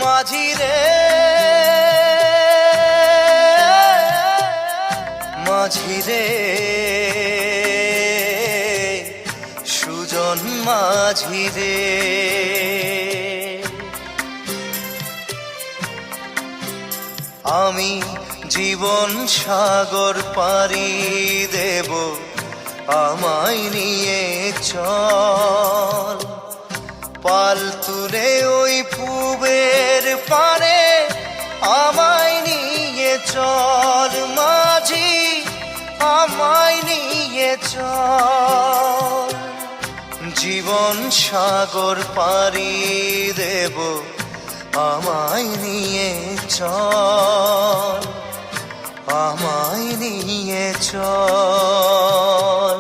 মাঝি রে মাঝি রে সুজন মাঝি রে, আমি জীবন সাগর পাড়ি দেব, আমায় নিয়ে চল। পাল তুলে ওই পুবের পারে আমায় নিয়ে চল মাঝি, আমায় নিয়ে চল। জীবন সাগর পাড়ি দেব, আমায় নিয়ে চল, আমায় নিয়ে চল।